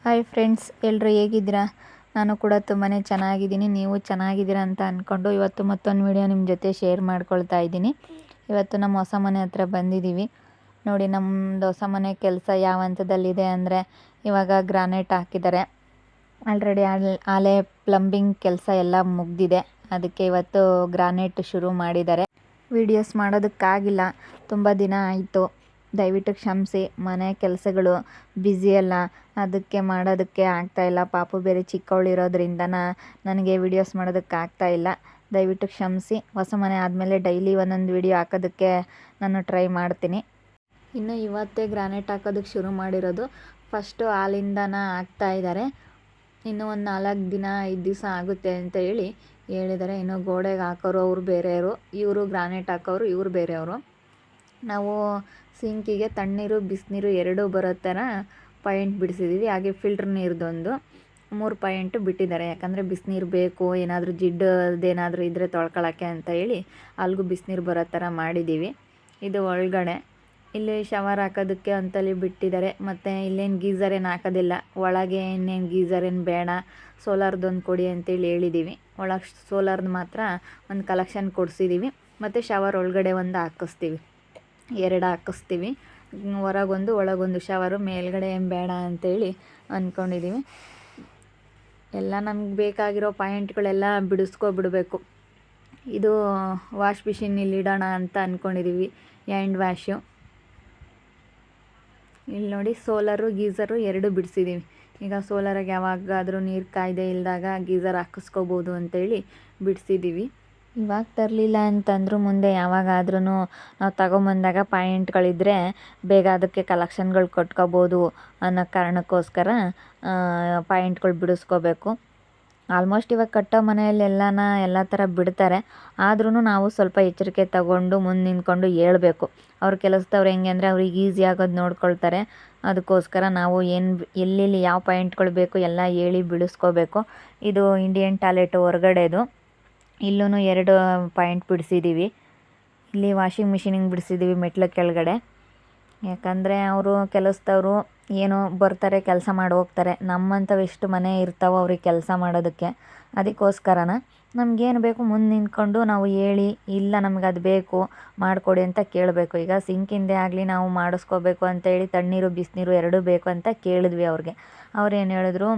Hi friends, ಎಲ್ಲರೂ ಹೇಗಿದ್ದೀರಾ? ನಾನು ಕೂಡ ತುಂಬಾ ಚೆನ್ನಾಗಿದ್ದೀನಿ. ನೀವು ಚೆನ್ನಾಗಿದ್ದೀರಾ ಅಂತ ಅಂದ್ಕೊಂಡು ಇವತ್ತು ಮತ್ತೊಂದು ವಿಡಿಯೋ ನಿಮ್ಮ ಜೊತೆ ಶೇರ್ ಮಾಡ್ಕೊಳ್ತಾ ಇದ್ದೀನಿ. ಇವತ್ತು ನಮ್ಮ ಹೊಸ ಮನೆ ಹತ್ರ ಬಂದಿದ್ದೀವಿ. ನೋಡಿ, ನಮ್ಮದು ಹೊಸ ಮನೆ ಕೆಲಸ ಯಾವ ಹಂತದಲ್ಲಿದೆ ಅಂದರೆ, ಇವಾಗ ಗ್ರಾನೈಟ್ ಹಾಕಿದ್ದಾರೆ. ಆಲ್ರೆಡಿ ಆಲೆ ಪ್ಲಂಬಿಂಗ್ ಕೆಲಸ ಎಲ್ಲ ಮುಗ್ದಿದೆ. ಅದಕ್ಕೆ ಇವತ್ತು ಗ್ರಾನೈಟ್ ಶುರು ಮಾಡಿದ್ದಾರೆ. ವೀಡಿಯೋಸ್ ಮಾಡೋದಕ್ಕಾಗಿಲ್ಲ, ತುಂಬ ದಿನ ಆಯಿತು. ದಯವಿಟ್ಟು ಕ್ಷಮಿಸಿ. ಮನೆ ಕೆಲಸಗಳು ಬ್ಯುಸಿಯಲ್ಲ, ಅದಕ್ಕೆ ಮಾಡೋದಕ್ಕೆ ಆಗ್ತಾಯಿಲ್ಲ. ಪಾಪು ಬೇರೆ ಚಿಕ್ಕವಳಿರೋದ್ರಿಂದ ನನಗೆ ವೀಡಿಯೋಸ್ ಮಾಡೋದಕ್ಕಾಗ್ತಾಯಿಲ್ಲ. ದಯವಿಟ್ಟು ಕ್ಷಮಿಸಿ. ಹೊಸ ಮನೆ ಆದಮೇಲೆ ಡೈಲಿ ಒಂದೊಂದು ವೀಡಿಯೋ ಹಾಕೋದಕ್ಕೆ ನಾನು ಟ್ರೈ ಮಾಡ್ತೀನಿ. ಇನ್ನು ಇವತ್ತೇ ಗ್ರಾನೈಟ್ ಹಾಕೋದಕ್ಕೆ ಶುರು ಮಾಡಿರೋದು. ಫಸ್ಟು ಹಾಲಿಂದನ ಹಾಕ್ತಾಯಿದ್ದಾರೆ. ಇನ್ನೂ ಒಂದು 4 ದಿನ 5 ದಿವಸ ಆಗುತ್ತೆ ಅಂತ ಹೇಳಿದ್ದಾರೆ. ಇನ್ನು ಗೋಡೆಗೆ ಹಾಕೋರು ಅವ್ರು ಬೇರೆಯವರು, ಇವರು ಗ್ರಾನೈಟ್ ಹಾಕೋರು ಇವರು ಬೇರೆಯವರು. ನಾವು ಸಿಂಕಿಗೆ ತಣ್ಣೀರು ಬಿಸಿನೀರು ಎರಡೂ ಬರೋ ಥರ ಪಾಯಿಂಟ್ ಬಿಡಿಸಿದ್ದೀವಿ. ಹಾಗೆ ಫಿಲ್ಟ್ರ್ ನೀರ್ದೊಂದು 3 ಪಾಯಿಂಟ್ ಬಿಟ್ಟಿದ್ದಾರೆ. ಯಾಕಂದರೆ ಬಿಸಿನೀರು ಬೇಕು, ಏನಾದರೂ ಜಿಡ್ಡದೇನಾದರೂ ಇದ್ದರೆ ತೊಳ್ಕೊಳ್ಳೋಕ್ಕೆ ಅಂತ ಅಲ್ಲಿಗೂ ಬಿಸಿನೀರು ಬರೋ ಥರ ಮಾಡಿದ್ದೀವಿ. ಇದು ಒಳಗಡೆ. ಇಲ್ಲಿ ಶವರ್ ಹಾಕೋದಕ್ಕೆ ಅಂತಲ್ಲಿ ಬಿಟ್ಟಿದ್ದಾರೆ. ಮತ್ತು ಇಲ್ಲೇನು ಗೀಝರ್ ಏನು ಹಾಕೋದಿಲ್ಲ. ಒಳಗೆ ಇನ್ನೇನು ಗೀಝರ್ ಏನು ಬೇಡ, ಸೋಲಾರ್ದೊಂದು ಕೊಡಿ ಅಂತೇಳಿ ಹೇಳಿದ್ದೀವಿ. ಒಳಗೆ ಸೋಲಾರ್ದು ಮಾತ್ರ ಒಂದು ಕಲೆಕ್ಷನ್ ಕೊಡಿಸಿದ್ದೀವಿ. ಮತ್ತು ಶವರ್ ಒಳಗಡೆ ಒಂದು ಹಾಕಿಸ್ತೀವಿ, 2 ಹಾಕಿಸ್ತೀವಿ. ಹೊರಗೊಂದು ಒಳಗೊಂದು ಶವರು. ಮೇಲ್ಗಡೆ ಏನು ಬೇಡ ಅಂತೇಳಿ ಅಂದ್ಕೊಂಡಿದ್ದೀವಿ. ಎಲ್ಲ ನಮ್ಗೆ ಬೇಕಾಗಿರೋ ಪಾಯಿಂಟ್ಗಳೆಲ್ಲ ಬಿಡಿಸ್ಕೊಬಿಡ್ಬೇಕು. ಇದು ವಾಶ್ ಮಿಷಿನಲ್ಲಿ ಇಡೋಣ ಅಂತ ಅಂದ್ಕೊಂಡಿದ್ದೀವಿ, ಹ್ಯಾಂಡ್ ವಾಶು. ಇಲ್ಲಿ ನೋಡಿ, ಸೋಲಾರು ಗೀಝರು 2 ಬಿಡಿಸಿದ್ದೀವಿ. ಈಗ ಸೋಲಾರಾಗಿ ಯಾವಾಗಾದರೂ ನೀರು ಕಾಯ್ದೆ ಇಲ್ಲದಾಗ ಗೀಝರ್ ಹಾಕಿಸ್ಕೋಬೋದು ಅಂತೇಳಿ ಬಿಡಿಸಿದ್ದೀವಿ. ಇವಾಗ ತರಲಿಲ್ಲ ಅಂತಂದರೂ ಮುಂದೆ ಯಾವಾಗಾದ್ರೂ ನಾವು ತಗೊಂಬಂದಾಗ ಪಾಯಿಂಟ್ಗಳಿದ್ದರೆ ಬೇಗ ಅದಕ್ಕೆ ಕಲೆಕ್ಷನ್ಗಳು ಕೊಟ್ಕೋಬೋದು ಅನ್ನೋ ಕಾರಣಕ್ಕೋಸ್ಕರ ಪಾಯಿಂಟ್ಗಳು ಬಿಡಿಸ್ಕೋಬೇಕು. ಆಲ್ಮೋಸ್ಟ್ ಇವಾಗ ಕಟ್ಟೋ ಮನೆಯಲ್ಲಿ ಎಲ್ಲ ಥರ ಬಿಡ್ತಾರೆ. ಆದ್ರೂ ನಾವು ಸ್ವಲ್ಪ ಎಚ್ಚರಿಕೆ ತಗೊಂಡು ಮುಂದೆ ನಿಂತ್ಕೊಂಡು ಹೇಳ್ಬೇಕು. ಅವ್ರ ಕೆಲಸದವ್ರು ಹೆಂಗೆ ಅಂದರೆ ಅವ್ರಿಗೆ ಈಸಿ ಆಗೋದು ನೋಡ್ಕೊಳ್ತಾರೆ. ಅದಕ್ಕೋಸ್ಕರ ನಾವು ಎಲ್ಲೆಲ್ಲಿ ಯಾವ ಪಾಯಿಂಟ್ಗಳು ಬೇಕು ಎಲ್ಲ ಹೇಳಿ ಬಿಡಿಸ್ಕೋಬೇಕು. ಇದು ಇಂಡಿಯನ್ ಟಾಯ್ಲೆಟ್ ಹೊರಗಡೆದು. ಇಲ್ಲೂ 2 ಪಾಯಿಂಟ್ ಬಿಡಿಸಿದ್ದೀವಿ. ಇಲ್ಲಿ ವಾಷಿಂಗ್ ಮಿಷಿನಿಗೆ ಬಿಡಿಸಿದ್ದೀವಿ ಮೆಟ್ಲು ಕೆಳಗಡೆ. ಯಾಕಂದರೆ ಅವರು ಕೆಲಸದವರು ಏನೋ ಬರ್ತಾರೆ, ಕೆಲಸ ಮಾಡಿ ಹೋಗ್ತಾರೆ. ನಮ್ಮಂಥವು ಎಷ್ಟು ಮನೆ ಇರ್ತಾವೋ ಅವ್ರಿಗೆ ಕೆಲಸ ಮಾಡೋದಕ್ಕೆ. ಅದಕ್ಕೋಸ್ಕರನ ನಮಗೇನು ಬೇಕು ಮುಂದೆ ನಿಂತ್ಕೊಂಡು ನಾವು ಹೇಳಿ, ಇಲ್ಲ ನಮ್ಗೆ ಅದು ಬೇಕು ಮಾಡಿಕೊಡಿ ಅಂತ ಕೇಳಬೇಕು. ಈಗ ಸಿಂಕಿಂದೇ ಆಗಲಿ ನಾವು ಮಾಡಿಸ್ಕೋಬೇಕು ಅಂತೇಳಿ ತಣ್ಣೀರು ಬಿಸಿನೀರು 2 ಬೇಕು ಅಂತ ಕೇಳಿದ್ವಿ ಅವ್ರಿಗೆ. ಅವ್ರೇನು ಹೇಳಿದ್ರು,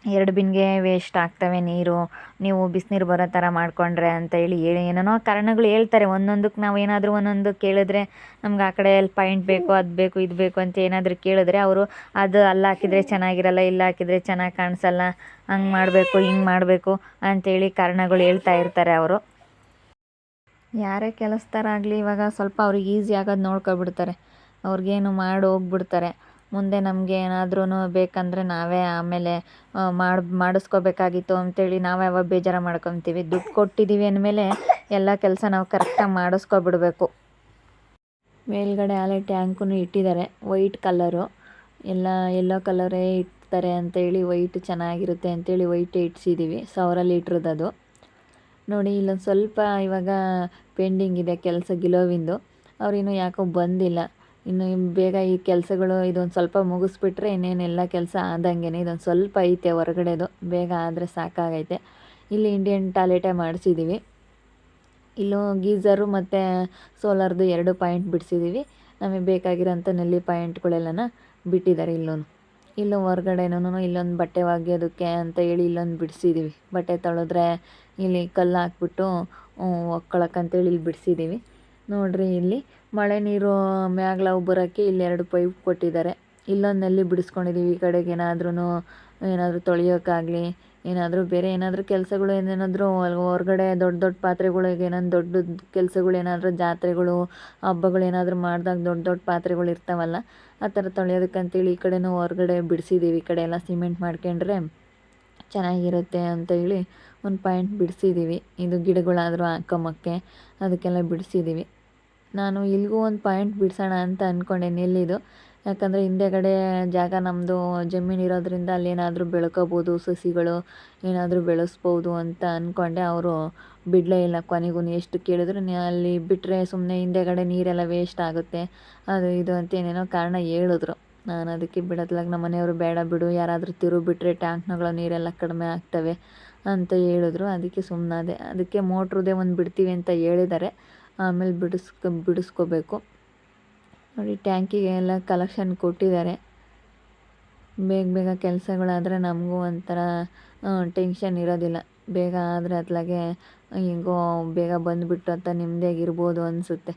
2 ಬಿನ್ಗೆ ವೇಸ್ಟ್ ಆಗ್ತವೆ ನೀರು, ನೀವು ಬಿಸಿನೀರು ಬರೋ ಥರ ಮಾಡಿಕೊಂಡ್ರೆ ಅಂತ ಏನೇನೋ ಕಾರಣಗಳು ಹೇಳ್ತಾರೆ. ಒಂದೊಂದಕ್ಕೆ ನಾವು ಏನಾದರೂ ಒಂದೊಂದು ಕೇಳಿದ್ರೆ, ನಮ್ಗೆ ಆ ಕಡೆ ಪಾಯಿಂಟ್ ಬೇಕು, ಅದು ಬೇಕು, ಇದು ಬೇಕು ಅಂತ ಏನಾದರೂ ಕೇಳಿದ್ರೆ ಅವರು ಅದು ಅಲ್ಲಿ ಹಾಕಿದರೆ ಚೆನ್ನಾಗಿರಲ್ಲ, ಇಲ್ಲಿ ಹಾಕಿದರೆ ಚೆನ್ನಾಗಿ ಕಾಣಿಸಲ್ಲ, ಹಂಗೆ ಮಾಡಬೇಕು ಹಿಂಗೆ ಮಾಡಬೇಕು ಅಂಥೇಳಿ ಕಾರಣಗಳು ಹೇಳ್ತಾ ಇರ್ತಾರೆ ಅವರು. ಯಾರೇ ಕೆಲಸದವರಾಗಲಿ ಇವಾಗ ಸ್ವಲ್ಪ ಅವ್ರಿಗೆ ಈಸಿ ಆಗೋದು ನೋಡ್ಕೊಬಿಡ್ತಾರೆ. ಅವ್ರಿಗೇನು ಮಾಡಿ ಹೋಗ್ಬಿಡ್ತಾರೆ. ಮುಂದೆ ನಮಗೆ ಏನಾದ್ರೂ ಬೇಕಂದರೆ ನಾವೇ ಆಮೇಲೆ ಮಾಡಿಸ್ಕೋಬೇಕಾಗಿತ್ತು ಅಂತೇಳಿ ನಾವೇ ಯಾವಾಗ ಬೇಜಾರು ಮಾಡ್ಕೊತೀವಿ. ದುಡ್ಡು ಕೊಟ್ಟಿದ್ದೀವಿ ಅಂದಮೇಲೆ ಎಲ್ಲ ಕೆಲಸ ನಾವು ಕರೆಕ್ಟಾಗಿ ಮಾಡಿಸ್ಕೊಬಿಡ್ಬೇಕು. ಮೇಲ್ಗಡೆ ಆಲೆ ಟ್ಯಾಂಕು ಇಟ್ಟಿದ್ದಾರೆ, ವೈಟ್ ಕಲರು. ಎಲ್ಲ ಯೆಲ್ಲೋ ಕಲರೇ ಇಡ್ತಾರೆ ಅಂತೇಳಿ ವೈಟ್ ಚೆನ್ನಾಗಿರುತ್ತೆ ಅಂತೇಳಿ ವೈಟೇ ಇಟ್ಸಿದ್ದೀವಿ. 1000 ಲೀಟ್ರದ್ದು. ನೋಡಿ, ಇಲ್ಲೊಂದು ಸ್ವಲ್ಪ ಇವಾಗ ಪೆಂಡಿಂಗ್ ಇದೆ ಕೆಲಸ ಗಿಲೋವಿಂದು. ಅವ್ರಿನ್ನೂ ಯಾಕೋ ಬಂದಿಲ್ಲ. ಇನ್ನು ಬೇಗ ಈ ಕೆಲಸಗಳು ಇದೊಂದು ಸ್ವಲ್ಪ ಮುಗಿಸ್ಬಿಟ್ರೆ ಇನ್ನೇನೆಲ್ಲ ಕೆಲಸ ಆದಂಗೆ. ಇದೊಂದು ಸ್ವಲ್ಪ ಐತೆ ಹೊರಗಡೆದು, ಬೇಗ ಆದರೆ ಸಾಕಾಗೈತೆ. ಇಲ್ಲಿ ಇಂಡಿಯನ್ ಟಾಯ್ಲೆಟೇ ಮಾಡಿಸಿದ್ದೀವಿ. ಇಲ್ಲೂ ಗೀಝರು ಮತ್ತು ಸೋಲಾರ್ದು 2 ಪಾಯಿಂಟ್ ಬಿಡಿಸಿದ್ದೀವಿ. ನಮಗೆ ಬೇಕಾಗಿರೋಂಥ ನಲ್ಲಿ ಪಾಯಿಂಟ್ಗಳೆಲ್ಲನ ಬಿಟ್ಟಿದ್ದಾರೆ. ಇಲ್ಲೂ ಹೊರ್ಗಡೆನೂ ಇಲ್ಲೊಂದು ಬಟ್ಟೆ ಒಗೆಯೋದಕ್ಕೆ ಅಂತ ಇಲ್ಲೊಂದು ಬಿಡಿಸಿದ್ದೀವಿ. ಬಟ್ಟೆ ತೊಳೆದ್ರೆ ಇಲ್ಲಿ ಕಲ್ಲು ಹಾಕ್ಬಿಟ್ಟು ಒಕ್ಕೊಳಕ್ಕಂತೇಳಿ ಇಲ್ಲಿ ಬಿಡಿಸಿದ್ದೀವಿ. ನೋಡಿರಿ, ಇಲ್ಲಿ ಮಳೆ ನೀರು ಮ್ಯಾಗ್ಲವು ಬರೋಕ್ಕೆ ಇಲ್ಲಿ 2 ಪೈಪ್ ಕೊಟ್ಟಿದ್ದಾರೆ. ಇಲ್ಲೊಂದು ನಲ್ಲಿ ಬಿಡಿಸ್ಕೊಂಡಿದ್ದೀವಿ. ಈ ಕಡೆಗೆ ಏನಾದರೂ ತೊಳೆಯೋಕ್ಕಾಗಲಿ, ಏನಾದರೂ ಬೇರೆ ಏನಾದರೂ ಕೆಲಸಗಳು ಏನೇನಾದರೂ ಹೊರಗಡೆ ದೊಡ್ಡ ಪಾತ್ರೆಗಳಿಗೆ ದೊಡ್ಡ ಕೆಲಸಗಳು ಏನಾದರೂ ಜಾತ್ರೆಗಳು ಹಬ್ಬಗಳು ಏನಾದರೂ ಮಾಡಿದಾಗ ದೊಡ್ಡ ಪಾತ್ರೆಗಳು ಇರ್ತಾವಲ್ಲ, ಆ ಥರ ತೊಳೆಯೋದಕ್ಕಂತೇಳಿ ಈ ಕಡೆನೂ ಹೊರಗಡೆ ಬಿಡಿಸಿದ್ದೀವಿ. ಈ ಕಡೆ ಎಲ್ಲ ಸಿಮೆಂಟ್ ಮಾಡ್ಕೊಂಡ್ರೆ ಚೆನ್ನಾಗಿರುತ್ತೆ ಅಂತ ಒಂದು ಪಾಯಿಂಟ್ ಬಿಡಿಸಿದ್ದೀವಿ. ಇದು ಗಿಡಗಳಾದರೂ ಹಾಕೊಂಬಕ್ಕೆ ಅದಕ್ಕೆಲ್ಲ ಬಿಡಿಸಿದ್ದೀವಿ. ನಾನು ಇಲ್ಲಿಗೂ ಒಂದು ಪಾಯಿಂಟ್ ಬಿಡಿಸೋಣ ಅಂತ ಅಂದ್ಕೊಂಡೆ, ನೆಲ್ಲಿದು. ಯಾಕಂದರೆ ಹಿಂದೆಗಡೆ ಜಾಗ ನಮ್ಮದು ಜಮೀನು ಇರೋದ್ರಿಂದ ಅಲ್ಲೇನಾದರೂ ಬೆಳ್ಕೋಬೋದು, ಸಸಿಗಳು ಏನಾದರೂ ಬೆಳೆಸ್ಬೋದು ಅಂತ ಅಂದ್ಕೊಂಡೆ. ಅವರು ಬಿಡಲೇ ಇಲ್ಲ. ಕೊನೆಗೂ ಎಷ್ಟು ಕೇಳಿದ್ರು ಅಲ್ಲಿ ಬಿಟ್ಟರೆ ಸುಮ್ಮನೆ ಹಿಂದೆಗಡೆ ನೀರೆಲ್ಲ ವೇಸ್ಟ್ ಆಗುತ್ತೆ, ಅದು ಇದು ಅಂತ ಏನೇನೋ ಕಾರಣ ಹೇಳಿದ್ರು. ನಾನು ಅದಕ್ಕೆ ಬಿಡತ್ಲಾಗ ನಮ್ಮ ಮನೆಯವರು ಬೇಡ ಬಿಡು, ಯಾರಾದರೂ ತಿರುಗಿ ಬಿಟ್ಟರೆ ಟ್ಯಾಂಕ್ನಗಳ ನೀರೆಲ್ಲ ಕಡಿಮೆ ಆಗ್ತವೆ ಅಂತ ಹೇಳಿದ್ರು. ಅದಕ್ಕೆ ಸುಮ್ಮನಾದೆ. ಅದಕ್ಕೆ ಮೋಟ್ರದೇ ಒಂದು ಬಿಡ್ತೀವಿ ಅಂತ ಹೇಳಿದ್ದಾರೆ, ಆಮೇಲೆ ಬಿಡಿಸ್ಕೋಬೇಕು. ನೋಡಿ ಟ್ಯಾಂಕಿಗೆ ಎಲ್ಲ ಕಲೆಕ್ಷನ್ ಕೊಟ್ಟಿದ್ದಾರೆ. ಬೇಗ ಬೇಗ ಕೆಲಸಗಳಾದರೆ ನಮಗೂ ಒಂಥರ ಟೆನ್ಷನ್ ಇರೋದಿಲ್ಲ. ಬೇಗ ಆದರೆ ಅತ್ಲಾಗೆ ಹಿಂಗೋ ಬೇಗ ಬಂದುಬಿಟ್ಟು ಅಂತ ನೆಮ್ಮದಿಯಾಗಿರ್ಬೋದು ಅನಿಸುತ್ತೆ.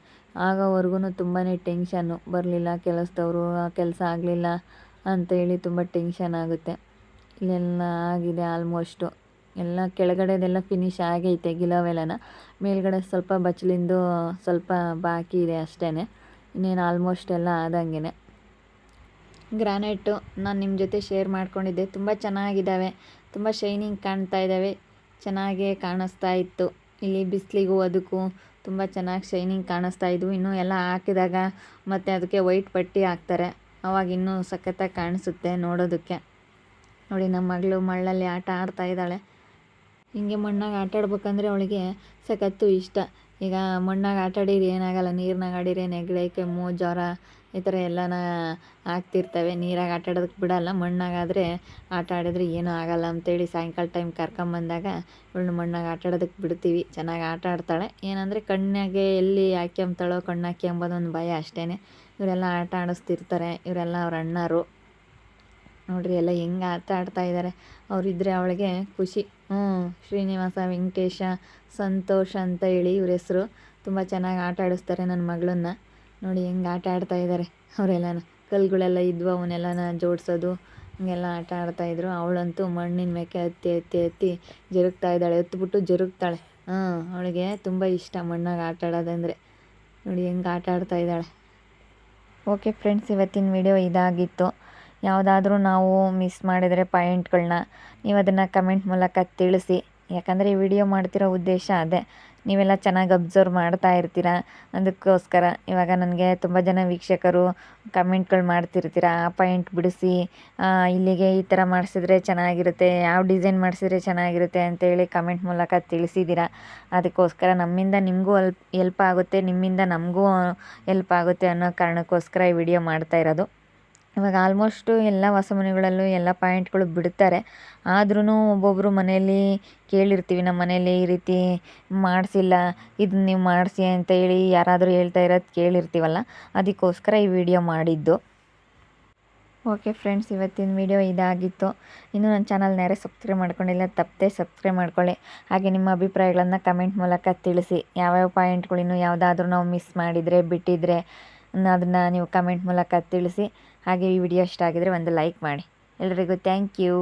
ಆಗೋವರೆಗೂ ತುಂಬಾ ಟೆನ್ಷನ್ನು, ಬರಲಿಲ್ಲ ಕೆಲಸದವರು, ಕೆಲಸ ಆಗಲಿಲ್ಲ ಅಂತೇಳಿ ತುಂಬ ಟೆನ್ಷನ್ ಆಗುತ್ತೆ. ಇಲ್ಲೆಲ್ಲ ಆಗಿದೆ ಆಲ್ಮೋಸ್ಟು. ಎಲ್ಲ ಕೆಳಗಡೆದೆಲ್ಲ ಫಿನಿಶ್ ಆಗೈತೆ ಗಿಲವೆಲ್ಲನ. ಮೇಲ್ಗಡೆ ಸ್ವಲ್ಪ ಬಚ್ಚಲಿಂದು ಸ್ವಲ್ಪ ಬಾಕಿ ಇದೆ ಅಷ್ಟೇ. ಇನ್ನೇನು ಆಲ್ಮೋಸ್ಟ್ ಎಲ್ಲ ಆದಂಗೆ. ಗ್ರಾನೈಟು ನಾನು ನಿಮ್ಮ ಜೊತೆ ಶೇರ್ ಮಾಡ್ಕೊಂಡಿದ್ದೆ. ತುಂಬ ಚೆನ್ನಾಗಿದ್ದಾವೆ, ತುಂಬ ಶೈನಿಂಗ್ ಕಾಣ್ತಾ ಇದ್ದಾವೆ, ಚೆನ್ನಾಗೇ ಕಾಣಿಸ್ತಾ ಇತ್ತು. ಇಲ್ಲಿ ಬಿಸಿಲಿಗೂ ಅದಕ್ಕೂ ತುಂಬ ಚೆನ್ನಾಗಿ ಶೈನಿಂಗ್ ಕಾಣಿಸ್ತಾ ಇದ್ವು. ಇನ್ನೂ ಎಲ್ಲ ಹಾಕಿದಾಗ ಮತ್ತು ಅದಕ್ಕೆ ವೈಟ್ ಪಟ್ಟಿ ಹಾಕ್ತಾರೆ, ಅವಾಗ ಇನ್ನೂ ಸಖತ್ತಾಗಿ ಕಾಣಿಸುತ್ತೆ ನೋಡೋದಕ್ಕೆ. ನೋಡಿ ನಮ್ಮ ಮಗಳು ಮಣ್ಣಲ್ಲಿ ಆಟ ಆಡ್ತಾ ಇದ್ದಾಳೆ. ಹಿಂಗೆ ಮಣ್ಣಾಗ ಆಟ ಆಡ್ಬೇಕಂದ್ರೆ ಅವಳಿಗೆ ಸಖತ್ತು ಇಷ್ಟ. ಈಗ ಮಣ್ಣಾಗ ಆಟ ಆಡಿದ್ರೆ ಏನಾಗಲ್ಲ, ನೀರ್ನಾಗ ಆಡಿದ್ರೆ ನೆಗಡಿ, ಕೆಮ್ಮು, ಜ್ವರ ಈ ಥರ ಎಲ್ಲನ ಆಗ್ತಿರ್ತವೆ. ನೀರಾಗ ಆಟ ಆಡೋದಕ್ಕೆ ಬಿಡಲ್ಲ, ಮಣ್ಣಾಗಾದರೆ ಆಟ ಆಡಿದ್ರೆ ಏನೂ ಆಗಲ್ಲ ಅಂತೇಳಿ ಸಾಯಂಕಾಲ ಟೈಮ್ ಕರ್ಕೊಂಬಂದಾಗ ಇವಳನ್ನ ಮಣ್ಣಾಗ ಆಟ ಆಡೋದಕ್ಕೆ ಬಿಡ್ತೀವಿ. ಚೆನ್ನಾಗಿ ಆಟ ಆಡ್ತಾಳೆ. ಏನಂದರೆ ಕಣ್ಣಾಗೆ ಎಲ್ಲಿ ಹಾಕ್ಯಂಬ್ತಾಳೋ ಕಣ್ಣು ಹಾಕ್ಯಂಬೋದು ಒಂದು ಭಯ ಅಷ್ಟೇ. ಇವರೆಲ್ಲ ಆಟ ಆಡಿಸ್ತಿರ್ತಾರೆ, ಇವರೆಲ್ಲ ಅವ್ರ ಅಣ್ಣರು. ನೋಡ್ರಿ ಎಲ್ಲ ಹೆಂಗೆ ಆಟ ಆಡ್ತಾ ಇದ್ದಾರೆ. ಅವರಿದ್ದರೆ ಅವಳಿಗೆ ಖುಷಿ. ಶ್ರೀನಿವಾಸ, ವೆಂಕಟೇಶ, ಸಂತೋಷ್ ಅಂತ ಹೇಳಿ ಇವ್ರ ಹೆಸರು. ತುಂಬ ಚೆನ್ನಾಗಿ ಆಟ ಆಡಿಸ್ತಾರೆ ನನ್ನ ಮಗಳನ್ನ. ನೋಡಿ ಹೆಂಗೆ ಆಟ ಆಡ್ತಾ ಇದ್ದಾರೆ ಅವರೆಲ್ಲನ. ಕಲ್ಲುಗಳೆಲ್ಲ ಇದ್ವು, ಅವನ್ನೆಲ್ಲನ ಜೋಡಿಸೋದು ಹಿಂಗೆಲ್ಲ ಆಟ ಆಡ್ತಾಯಿದ್ರು. ಅವಳಂತೂ ಮಣ್ಣಿನ ಮೇಕೆ ಹತ್ತಿ ಹತ್ತಿ ಹತ್ತಿ ಜರುಗ್ತಾ ಇದ್ದಾಳೆ, ಎತ್ಬಿಟ್ಟು ಜರುಗ್ತಾಳೆ. ಅವಳಿಗೆ ತುಂಬ ಇಷ್ಟ ಮಣ್ಣಾಗ ಆಟ ಆಡೋದಂದರೆ. ನೋಡಿ ಹೆಂಗೆ ಆಟ ಆಡ್ತಾ ಇದ್ದಾಳೆ. ಓಕೆ ಫ್ರೆಂಡ್ಸ್, ಇವತ್ತಿನ ವಿಡಿಯೋ ಇದಾಗಿತ್ತು. ಯಾವುದಾದ್ರೂ ನಾವು ಮಿಸ್ ಮಾಡಿದರೆ ಪಾಯಿಂಟ್ಗಳನ್ನ ನೀವು ಅದನ್ನು ಕಮೆಂಟ್ ಮೂಲಕ ತಿಳಿಸಿ. ಯಾಕಂದರೆ ಈ ವಿಡಿಯೋ ಮಾಡ್ತಿರೋ ಉದ್ದೇಶ ಅದೇ, ನೀವೆಲ್ಲ ಚೆನ್ನಾಗಿ ಅಬ್ಸರ್ವ್ ಮಾಡ್ತಾ ಇರ್ತೀರ, ಅದಕ್ಕೋಸ್ಕರ. ಇವಾಗ ನನಗೆ ತುಂಬ ಜನ ವೀಕ್ಷಕರು ಕಮೆಂಟ್ಗಳು ಮಾಡ್ತಿರ್ತೀರ, ಆ ಪಾಯಿಂಟ್ ಬಿಡಿಸಿ, ಇಲ್ಲಿಗೆ ಈ ಥರ ಮಾಡಿಸಿದ್ರೆ ಚೆನ್ನಾಗಿರುತ್ತೆ, ಯಾವ ಡಿಸೈನ್ ಮಾಡಿಸಿದ್ರೆ ಚೆನ್ನಾಗಿರುತ್ತೆ ಅಂತೇಳಿ ಕಮೆಂಟ್ ಮೂಲಕ ತಿಳಿಸಿದ್ದೀರ. ಅದಕ್ಕೋಸ್ಕರ ನಮ್ಮಿಂದ ನಿಮಗೂ ಎಲ್ಪ್ ಆಗುತ್ತೆ, ನಿಮ್ಮಿಂದ ನಮಗೂ ಎಲ್ಪ್ ಆಗುತ್ತೆ ಅನ್ನೋ ಕಾರಣಕ್ಕೋಸ್ಕರ ಈ ವಿಡಿಯೋ ಮಾಡ್ತಾ ಇರೋದು. ಇವಾಗ ಆಲ್ಮೋಸ್ಟು ಎಲ್ಲ ಹೊಸ ಮನೆಗಳಲ್ಲೂ ಎಲ್ಲ ಪಾಯಿಂಟ್ಗಳು ಬಿಡ್ತಾರೆ. ಆದ್ರೂ ಒಬ್ಬೊಬ್ಬರು ಮನೆಯಲ್ಲಿ ಕೇಳಿರ್ತೀವಿ, ನಮ್ಮ ಮನೇಲಿ ಈ ರೀತಿ ಮಾಡಿಸಿಲ್ಲ, ಇದನ್ನ ನೀವು ಮಾಡಿಸಿ ಅಂತ ಹೇಳಿ ಯಾರಾದರೂ ಹೇಳ್ತಾ ಇರೋದು ಕೇಳಿರ್ತೀವಲ್ಲ, ಅದಕ್ಕೋಸ್ಕರ ಈ ವಿಡಿಯೋ ಮಾಡಿದ್ದು. ಓಕೆ ಫ್ರೆಂಡ್ಸ್, ಇವತ್ತಿನ ವಿಡಿಯೋ ಇದಾಗಿತ್ತು. ಇನ್ನೂ ನನ್ನ ಚಾನಲ್ನ ಯಾರೇ ಸಬ್ಸ್ಕ್ರೈಬ್ ಮಾಡ್ಕೊಂಡಿಲ್ಲ ತಪ್ಪದೆ ಸಬ್ಸ್ಕ್ರೈಬ್ ಮಾಡ್ಕೊಳ್ಳಿ. ಹಾಗೆ ನಿಮ್ಮ ಅಭಿಪ್ರಾಯಗಳನ್ನು ಕಮೆಂಟ್ ಮೂಲಕ ತಿಳಿಸಿ. ಯಾವ್ಯಾವ ಪಾಯಿಂಟ್ಗಳು ಇನ್ನೂ ಯಾವುದಾದ್ರೂ ನಾವು ಮಿಸ್ ಮಾಡಿದರೆ ಬಿಟ್ಟಿದ್ರೆ ಅದನ್ನು ನೀವು ಕಮೆಂಟ್ ಮೂಲಕ ತಿಳಿಸಿ. ಹಾಗೆ ಈ ವಿಡಿಯೋ ಇಷ್ಟ ಆಗಿದರೆ ಒಂದು ಲೈಕ್ ಮಾಡಿ. ಎಲ್ರಿಗೂ ಥ್ಯಾಂಕ್ ಯು.